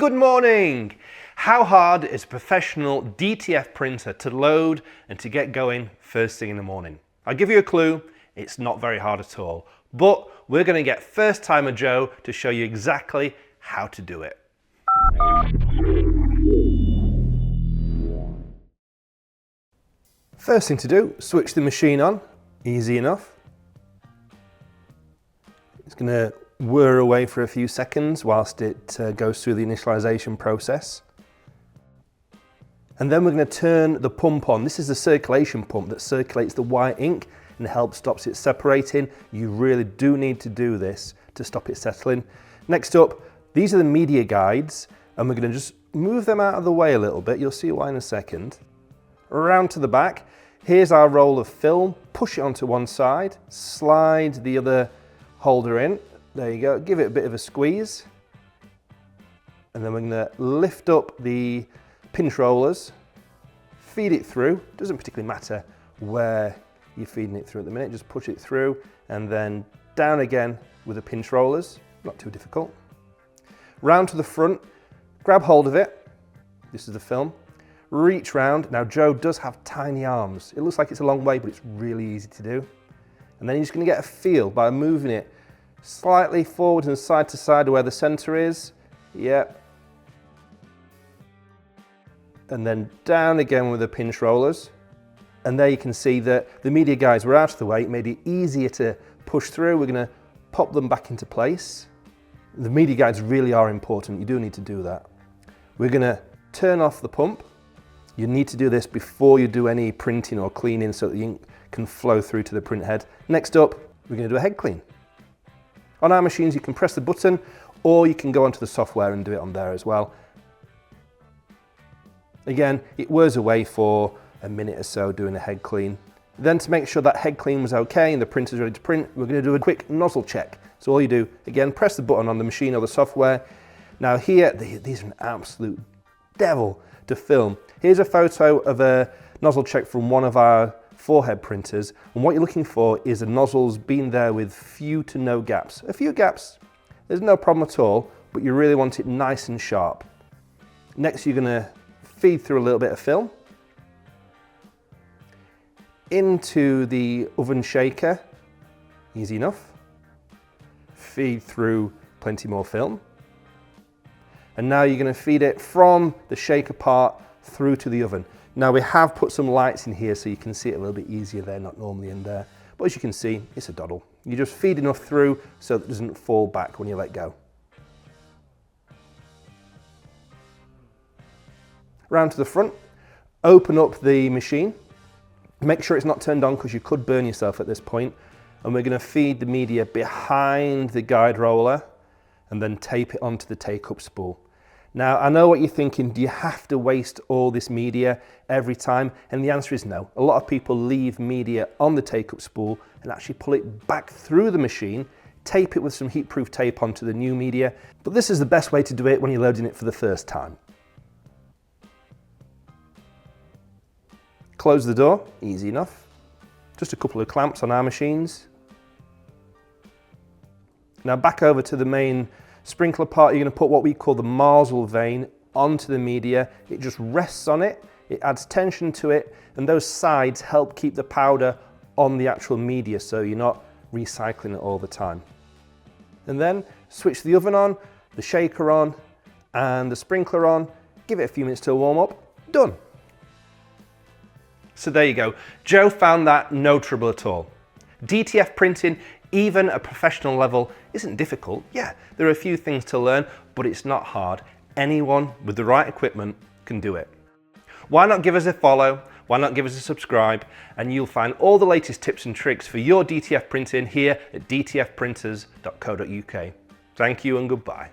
Good morning! How hard is a professional DTF printer to load and to get going first thing in the morning? I'll give you a clue, it's not very hard at all. But we're going to get first timer Joe to show you exactly how to do it. First thing to do, switch the machine on, easy enough. It's going to whir away for a few seconds whilst it goes through the initialisation process. And then we're going to turn the pump on. This is the circulation pump that circulates the white ink and helps stops it separating. You really do need to do this to stop it settling. Next up, these are the media guides, and we're going to just move them out of the way a little bit. You'll see why in a second. Around to the back. Here's our roll of film. Push it onto one side, slide the other holder in. There you go, give it a bit of a squeeze. And then we're going to lift up the pinch rollers, feed it through. Doesn't particularly matter where you're feeding it through at the minute, just push it through and then down again with the pinch rollers, not too difficult. Round to the front, grab hold of it. This is the film. Reach round. Now Joe does have tiny arms. It looks like it's a long way, but it's really easy to do. And then you're just going to get a feel by moving it slightly forward and side to side where the center is. Yep. And then down again with the pinch rollers. And there you can see that the media guides were out of the way. It made it easier to push through. We're going to pop them back into place. The media guides really are important. You do need to do that. We're going to turn off the pump. You need to do this before you do any printing or cleaning so that the ink can flow through to the print head. Next up, we're going to do a head clean. On our machines, you can press the button, or you can go onto the software and do it on there as well. Again, it whirs away for a minute or so doing a head clean. Then to make sure that head clean was okay and the printer's ready to print, we're going to do a quick nozzle check. So all you do, again, press the button on the machine or the software. Now here, these are an absolute devil to film. Here's a photo of a nozzle check from one of our forehead printers, and what you're looking for is the nozzles being there with few to no gaps. A few gaps, there's no problem at all, but you really want it nice and sharp. Next, you're going to feed through a little bit of film into the oven shaker, easy enough. Feed through plenty more film. And now you're going to feed it from the shaker part through to the oven. Now we have put some lights in here so you can see it a little bit easier there, not normally in there. But as you can see, it's a doddle. You just feed enough through so that it doesn't fall back when you let go. Round to the front, open up the machine. Make sure it's not turned on because you could burn yourself at this point. And we're going to feed the media behind the guide roller and then tape it onto the take-up spool. Now, I know what you're thinking, do you have to waste all this media every time? And the answer is no. A lot of people leave media on the take-up spool and actually pull it back through the machine, tape it with some heat-proof tape onto the new media. But this is the best way to do it when you're loading it for the first time. Close the door, easy enough. Just a couple of clamps on our machines. Now back over to the main sprinkler part, you're going to put what we call the marzle vane onto the media. It just rests on it, it adds tension to it, and those sides help keep the powder on the actual media so you're not recycling it all the time. And then switch the oven on, the shaker on, and the sprinkler on. Give it a few minutes to warm up. Done. So there you go. Joe found that no trouble at all. DTF printing, even at a professional level, isn't difficult. Yeah, there are a few things to learn, but it's not hard. Anyone with the right equipment can do it. Why not give us a follow? Why not give us a subscribe? And you'll find all the latest tips and tricks for your DTF printing here at dtfprinters.co.uk. Thank you and goodbye.